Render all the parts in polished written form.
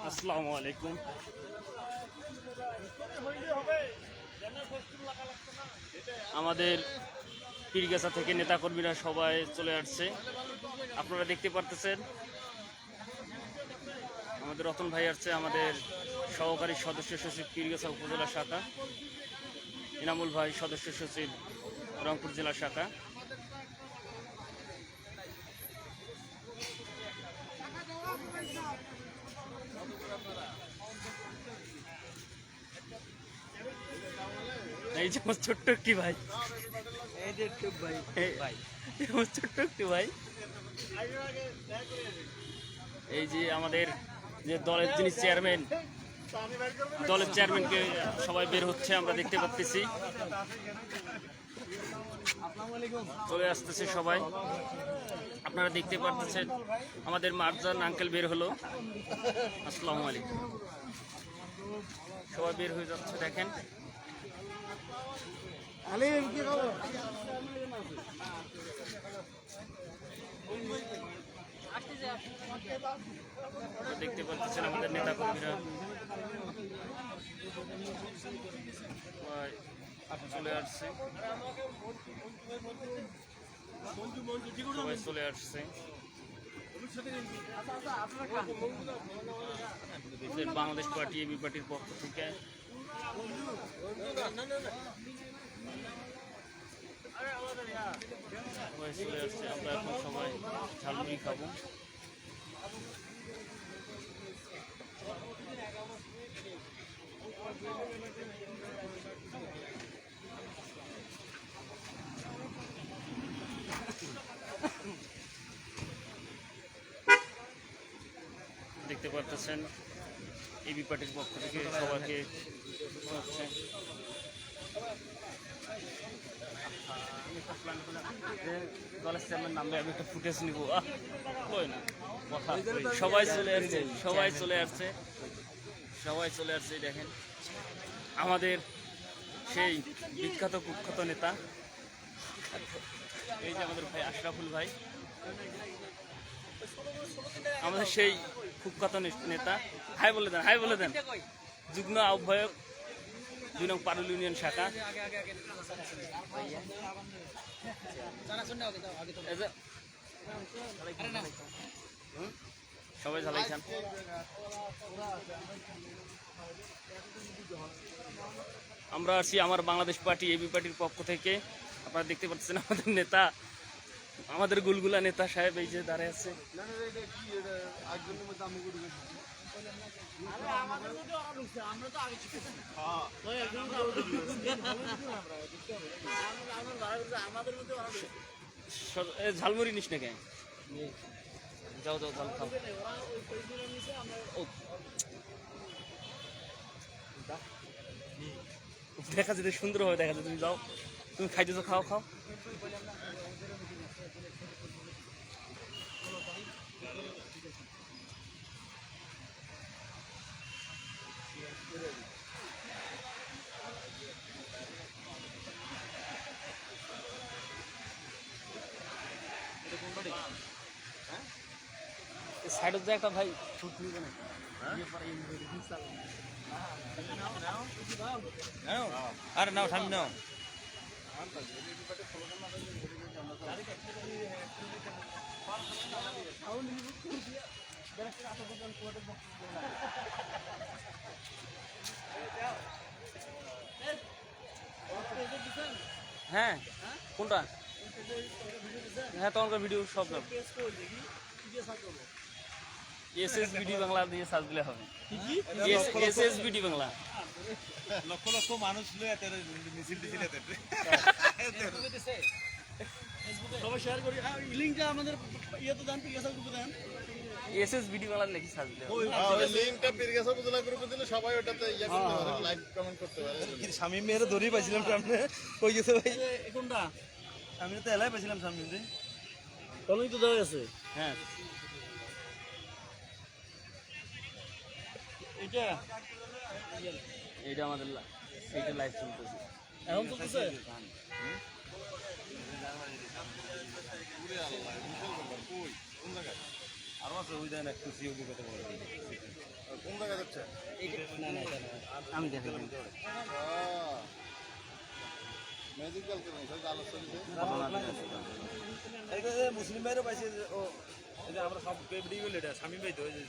আসসালামু আলাইকুম। আমাদের পীরগাছা থেকে নেতাকর্মীরা সবাই চলে আসছে, আপনারা দেখতে পারতেছেন। আমাদের রতন ভাই আসছে, আমাদের সহকারী সদস্য সচিব পীরগাছা উপজেলা শাখা, ইনামুল ভাই সদস্য সচিব রংপুর জেলা শাখা। এই যে আমার ছোট্ট একটি ভাই, ছোট্ট একটি ভাই, এই যে আমাদের যে দলের যিনি চেয়ারম্যান, দলের চেয়ারম্যানকে সবাই বের হচ্ছে, আমরা দেখতে পাচ্ছি। চলে আসতেছে সবাই, আপনারা দেখতে পাচ্ছেন। আমাদের মারজান আঙ্কেল বের হলো। আসসালামু আলাইকুম। সবাই বের হয়ে যাচ্ছে, দেখেন। দেখতে পাচ্ছেন আমাদের নেতা কর্মীরা চলে আসছে, সবাই চলে আসছে। বাংলাদেশ পার্টি, এবি পার্টির পক্ষ থেকে সবাই চলে আসছে। আমরা এখন সবাই ঝালমুড়ি খাবো। দেখতে পারতেছেন এবি পার্টির পক্ষ থেকে সবাইকে হচ্ছে। দলের চেয়ারম্যান নামে আমি একটা ফুটেজ নিব, সবাই চলে আসছে, সবাই চলে আসছে, সবাই চলে আসছে। দেখেন আমাদের সেই বিখ্যাত কুখ্যাত নেতা, এই যে আমাদের ভাই আশরাফুল ভাই, আমাদের সেই কুখ্যাত নেতা। হাই বলে দেন, হাই বলে দেন। যুগ্ম আহ্বায়ক 2 নং পারুল ইউনিয়ন শাখা। সবাই ঝালাই খান। আমরা আছি আমার বাংলাদেশ পার্টি, এবি পার্টির পক্ষ থেকে। আপনারা দেখতে পাচ্ছেন আমাদের নেতা, আমাদের গুলগুলা নেতা সাহেব এই যে দাঁড়ায় আছে। ঝালমুড়ি নিস না কেন? যাও যাও, ঝাল খাও। দেখা যেতে সুন্দর হবে, দেখা যেতে। তুমি যাও, তুমি খাইতেছো, খাও খাও। সাইডে একটা ভাই ছুট নিবে না, আরে নাও, সামনে নাও। হ্যাঁ, কোনটা? হ্যাঁ, তখনকার ভিডিও সব নাম SSBD বাংলা দিয়ে সার্চ দিলে হবে। SSBD বাংলা। লক্ষ লক্ষ মানুষ মিছিল দিছিল। সবাই শেয়ার করি, লিংকটা আমাদের ইয়েতে দেন, পীরগাছা গ্রুপে দেন। SSBD বাংলা লিখে সার্চ দিলে হবে। লিংকটা পীরগাছা উপজেলা গ্রুপে দিলে সবাই ওটাতে ইয়া করতে পারে, লাইক কমেন্ট করতে পারে। শামিম মেয়ের দড়ি পাইছিলাম সামনে, কই গেছে ভাই? কোনটা? আমি তো এলাই পাইছিলাম সামনে যে। তলই তো দেওয়া আছে। হ্যাঁ, এটা এইটা আমাদের এইটা লাইভ চলতেছে এখন চলতেছে। আরো আছে ওই দেন একটু সিওবি কথা বলে দিই কোন জায়গা যাচ্ছে আমি দেখি মেডিকেল ক্লিনিক আলোচনা এই যে মুসলিম ভাইরও পাইছে যে ও এই যে আমরা সব কেবডি বলে এটা শামিম ভাই তো ওই যে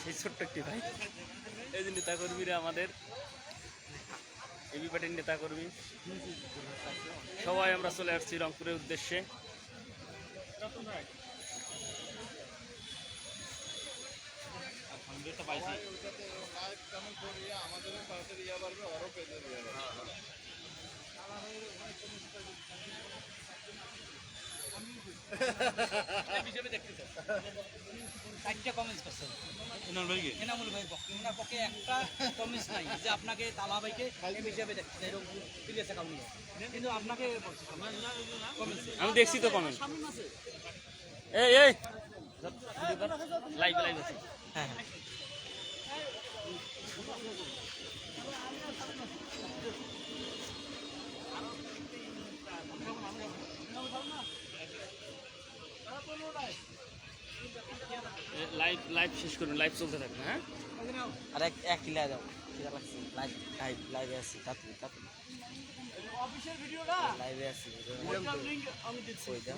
সেই ছোট্ট একটি ভাই এই যে নেতাকর্মীরা আমাদের এবি পার্টির নেতাকর্মী সবাই আমরা চলে আসছি রংপুরের উদ্দেশ্যে। আমাদেরও পার্টির ইয়া বাড়বে ওরও পেজের ইয়া বাড়বে। চারটা কমেন্টস করছেন ইনাল ভাই কি এনামুল ভাইয়ের পক্ষে ওনার পক্ষে একটা কমেন্টস নাই যে আপনাকে তালা ভাইকে এম হিসাবে দেখতে এরকম প্রিভিয়াস অ্যাকাউন্ট নিয়ে কিন্তু আপনাকে বলছি কমেন্টস আমি দেখছি তো কমেন্ট এই এই লাইভ লাইভ আছে হ্যাঁ হ্যাঁ লাইভ লাইভ শেষ করুন, লাইভ চলতে থাকবে। হ্যাঁ আর এক কিলা দাও কিলা লাগছে লাইভে আছি তাতে অফিসিয়াল ভিডিওটা লাইভে আছি লিংক আমি দিচ্ছি ওই দাও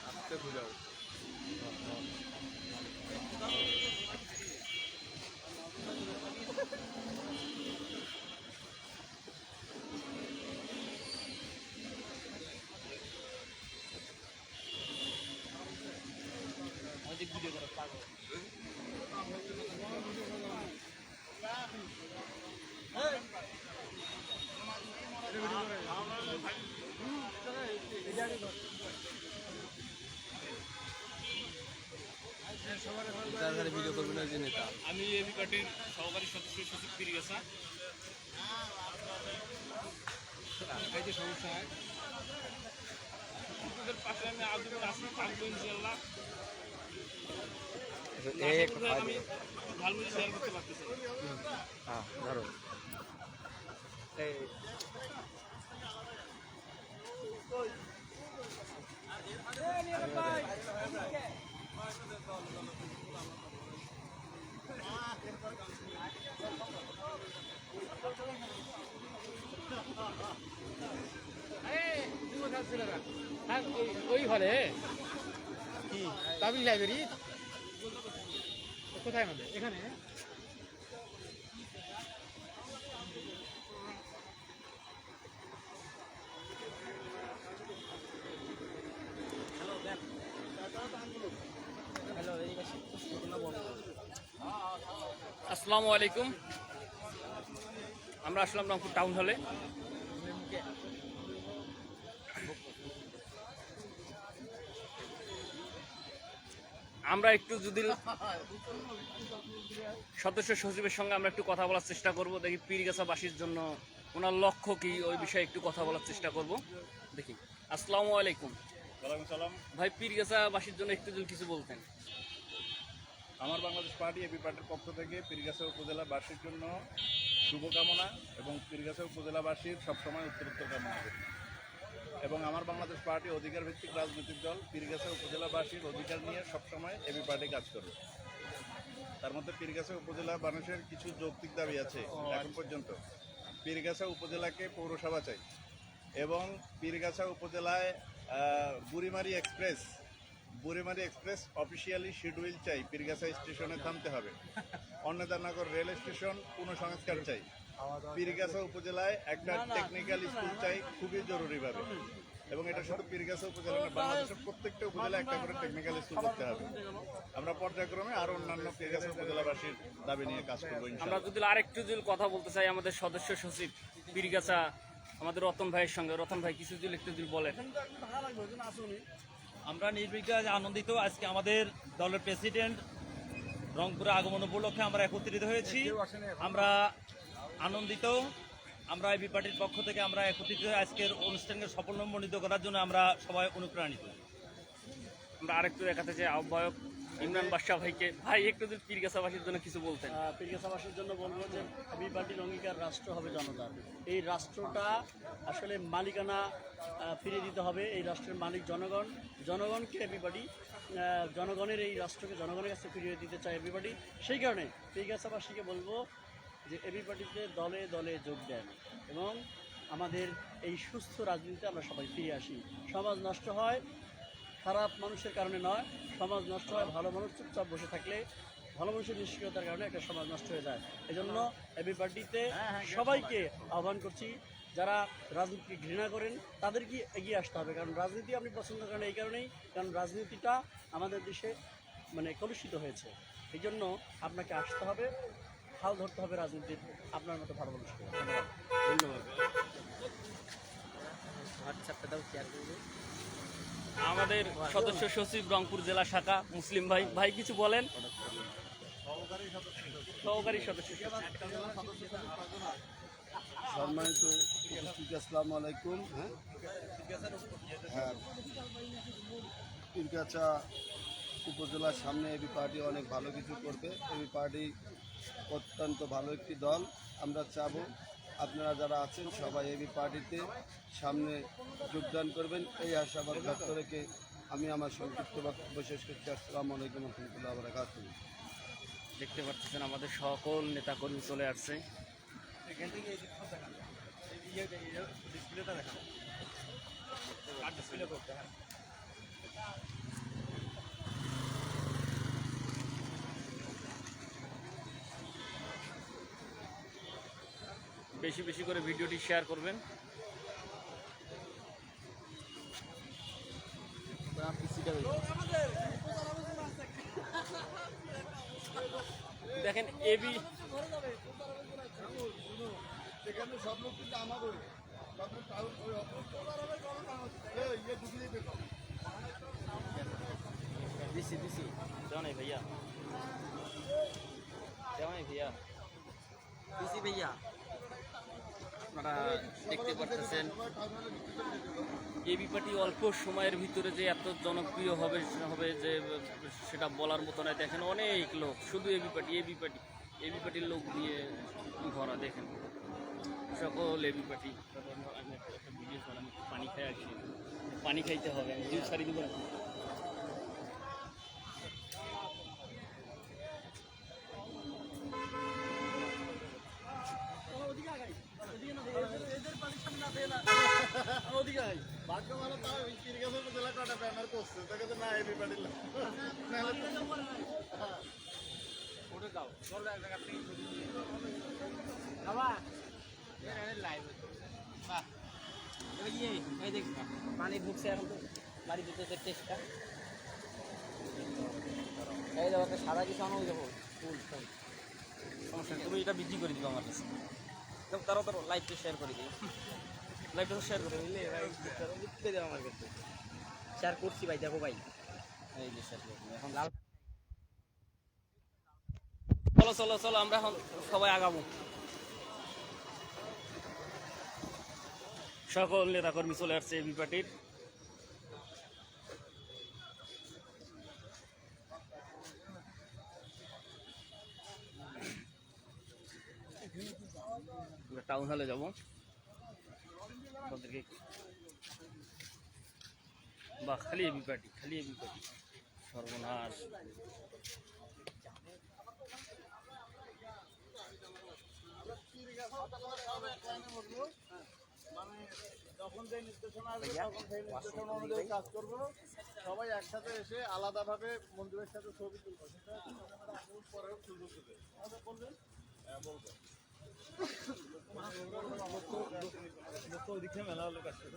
আস্তে বুঝাও ভিডিও করা পাগল ভিডিও করবেন না যে নেতা আমি এবি পার্টির সহকারী সদস্য সচিব পিরিগাছা। এই যে সমস্যা হয় আপনাদের পাশে আমি আজীবন আসি, থাকবো ইনশাআল্লাহ। আমি ভালো শেয়ার করতে পারতেছি। হ্যাঁ ধরো ওই ঘরে কি তাবিজ লাইব্রেরি কোথায় আমাদের এখানে আসসালামু আলাইকুম। আমরা আসলাম রংপুর টাউন হলে। আমরা একটু যদি সদস্য সচিবের সঙ্গে আমরা একটু কথা বলার চেষ্টা করব, দেখি পীরগাছাবাসীর জন্য ওনার লক্ষ্য কি ওই বিষয়ে একটু কথা বলার চেষ্টা করব। দেখি আসসালামু আলাইকুম। ওয়ালাইকুম সালাম। ভাই পীরগাছাবাসীর জন্য একটু যদি কিছু বলতেন। আমার বাংলাদেশ পার্টি এবি পার্টির পক্ষ থেকে পীরগাছা উপজেলাবাসীর জন্য শুভকামনা এবং পীরগাছা উপজেলাবাসীর সবসময় উত্তরোত্তর কামনা করি এবং আমার বাংলাদেশ পার্টি অধিকার ভিত্তিক রাজনৈতিক দল পীরগাছা উপজেলাবাসীর অধিকার নিয়ে সবসময় এবি পার্টি কাজ করবে। তার মধ্যে পীরগাছা উপজেলা মানুষের কিছু যৌক্তিক দাবি আছে। এখন পর্যন্ত পীরগাছা উপজেলাকে পৌরসভা চাই এবং পীরগাছা উপজেলায় বুড়িমারি এক্সপ্রেস অফিসিয়ালি শিডিউল চাই। পীরগাছা স্টেশনে থামতে হবে। অন্নদানগর রেল স্টেশন পুনঃসংস্কার চাই। পীরগাছা উপজেলায় একটা টেকনিক্যাল স্কুল চাই খুবই জরুরিভাবে এবং এটা শুধু পীরগাছা উপজেলা না, বাংলাদেশের প্রত্যেকটা উপজেলায় একটা করে টেকনিক্যাল স্কুল করতে হবে। আমরা পর্যায়ক্রমে আরো অন্যান্য পীরগাছা উপজেলাবাসীর দাবি নিয়ে কাজ করবো আমরা ইনশাআল্লাহ। যদি আরেকটু যদি কথা বলতে চাই আমাদের সদস্য সচিব পীরগাছা আমাদের রতন ভাইয়ের সঙ্গে। রতন ভাই কিছু যদি একটু যদি বলেন। আমরা নির্বিঘ্নে আনন্দিত। আজকে আমাদের দলের প্রেসিডেন্ট রংপুরে আগমন উপলক্ষে আমরা একত্রিত হয়েছি। আমরা আনন্দিত আমরা এবি পার্টির পক্ষ থেকে আমরা একত্রিত হয়ে আজকের অনুষ্ঠানকে সফলমণ্ডিত করার জন্য আমরা সবাই অনুপ্রাণিত। আমরা আরেকটু দেখাতে চাই আহ্বায়ক ইমরান বাদশাহ ভাইকে। ভাই একটু যদি পীরগাছাবাসীর জন্য কিছু বলতেন। পীরগাছাবাসীর জন্য বলবো যে এবি পার্টির অঙ্গীকার রাষ্ট্র হবে জনতার। এই রাষ্ট্রটা আসলে মালিকানা ফিরিয়ে দিতে হবে। এই রাষ্ট্রের মালিক জনগণ, জনগণকে এবি পার্টি জনগণের এই রাষ্ট্রকে জনগণের কাছে ফিরিয়ে দিতে চায় এবি পার্টি। সেই কারণে পীরগাছাবাসীকে বলবো যে এবি পার্টিতে দলে দলে যোগ দেন এবং আমাদের এই সুস্থ রাজনীতিতে আমরা সবাই ফিরে আসি। সমাজ নষ্ট হয় খারাপ মানুষের কারণে নয়, সমাজ নষ্ট হয় ভালো মানুষ চুপচাপ বসে থাকলে, ভালো মানুষের নিষ্ক্রিয়তার কারণে একটা সমাজ নষ্ট হয়ে যায়। এজন্য এবি পার্টিতে সবাইকে আহ্বান করছি, যারা রাজনীতিকে ঘৃণা করেন তাদেরকে এগিয়ে আসতে হবে। কারণ রাজনীতি আপনি পছন্দ করেন এই কারণেই, কারণ রাজনীতিটা আমাদের দেশে কলুষিত হয়েছে। এই জন্য আপনাকে আসতে হবে, হাল ধরতে হবে রাজনীতির, আপনার মতো ভালো মানুষকে। ধন্যবাদ। হোয়াটসঅ্যাপটা দাও, শেয়ার করবে। আমাদের সদস্য সচিব রংপুর জেলা শাখা মুসলিম ভাই, ভাই কিছু বলেন। সহকারী সদস্য সম্মানিত উপস্থিতি, আসসালামু আলাইকুম। হ্যাঁ, পীরগাছা উপজেলার সামনে এবি পার্টি অনেক ভালো কিছু করবে। এবি পার্টি অত্যন্ত ভালো একটি দল। আমরা চাবো আপনারা যারা আছেন সবাই এবি পার্টিতে সামনে যোগদান করবেন, এই আশাবাদ ব্যক্ত রেখে আমি আমার সংক্ষিপ্ত বক্তব্য শেষ করছি। আসসালামু আলাইকুম ওয়া রাহমাতুল্লাহি ওয়া বারাকাতুহু। দেখতে পাচ্ছেন আমাদের সকল নেতাকর্মী চলে আসছে। বেশি বেশি করে ভিডিওটি শেয়ার করবেন। দেখেন এবি সেখানে সব লোক কিন্তু আমাদের দিছি দিছি, দেওয়া নাই ভাইয়া, দেওয়া নাই ভাইয়া। দিছি ভাইয়া। আপনারা দেখতে পাচ্ছেন এবি পার্টি অল্প সময়ের ভিতরে যে এত জনপ্রিয় হবে যে সেটা বলার মতো নয়। দেখেন অনেক লোক, শুধু এবি পার্টির লোক দিয়ে ভরা। দেখেন সকল এবি পার্টি। আমি একটা ভিডিও করলাম, পানি খাই আসছি, পানি খাইতে হবে, আমি জিউ সারি দিব না। ভাগ্য ভালো, তাও পীরগাছা উপজেলা কটা ব্যানার করছে, তাকে তো না এবি পার্টির লোক। এই দেখ পানি ঢুকছে এখন, তো বাড়ি দিতে টেস্টটা এই দেখো, সাদা কিছু আনো যাবো ফুল ফুল। সমস্যা নেই, তুমি এটা বিক্রি করে দিবে আমার কাছে। তারা তো লাইভটা শেয়ার করে দিই, লাইভটা শেয়ার করে বুঝলে ভাই, দিতে দেবো আমার কাছে। শেয়ার করছি ভাই, দেখো ভাই, এই যে শেয়ার করছি এখন লাল। চলো চলো চলো, আমরা এখন সবাই আগাবো। সকল নেতাকর্মী চলে আসছে এবি পার্টির। টাউন হলে যাবো, আপনাদেরকে বা খালি এবি পার্টি, সর্বনাশ। যখন যে নির্দেশনা আসবে তখন সেই নির্দেশনা অনুযায়ী কাজ করবো। সবাই একসাথে এসে আলাদাভাবে মন্দিরের সাথে ছবি তুলবো, সেটা পরেও সুযোগ দেবে। বলবেন? হ্যাঁ বলবেন। মেলা লোক আসছে।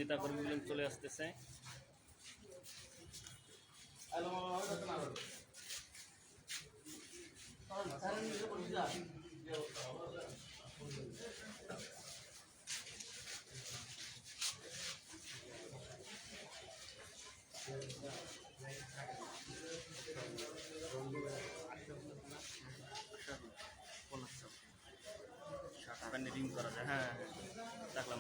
নেতাকর্মীগুলো চলে আসতেছে। রিং করা যায়, হ্যাঁ দেখলাম।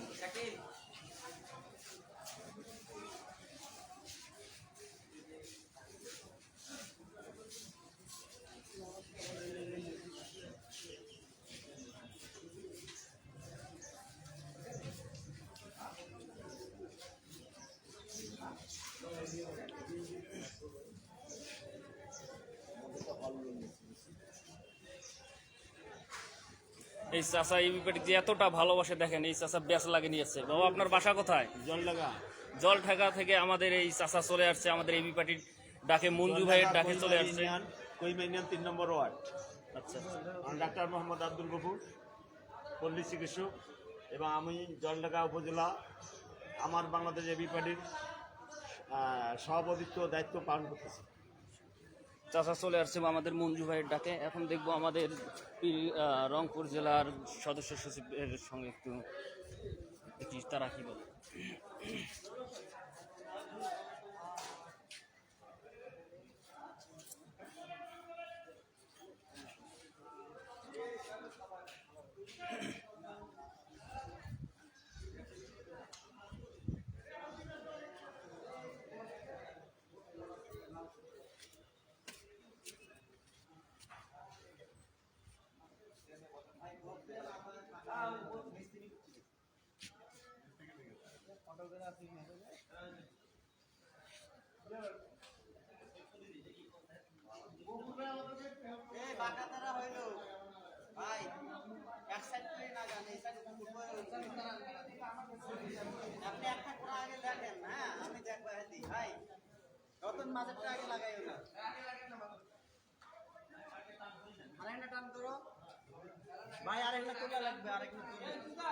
এই চাচা এই বিপাটি যে এতটা ভালোবাসে দেখেন, এই চাচা ব্যাস লাগিয়ে নিয়েছে। বাবা আপনার বাসা কোথায়? জলঢাকা থেকে আমাদের এই চাচা চলে আসছে, আমাদের এই বিপাটির ডাকে, মঞ্জু ভাইয়ের ডাকে চলে আসছে। কৈমাইনিয়ান 3 নম্বর ওয়ার্ড। আচ্ছা, আমি ডাক্তার মোহাম্মদ আব্দুল গফুর, পল্লী চিকিৎসক, এবং আমি জলঢাকা উপজেলা আমার বাংলাদেশ এবি পার্টির সভাপতিত্ব দায়িত্ব পালন করতেছি। চাচা চলে আসছে আমাদের মঞ্জু ভাইয়ের ডাকে। এখন দেখবো আমাদের রংপুর জেলার সদস্য সচিবের সঙ্গে একটু তারা কি বলে। ভাই এক সাইড করে না যান, এই সাইডে আপনি একটা করে আগে দেখেন, হ্যাঁ আমি দেখবো হেদি ভাই, নতুন মাঝেরটা আগে লাগাইও না, আরেকটা টান করো ভাই, আরেকটা তোলা লাগবে, আরেকটা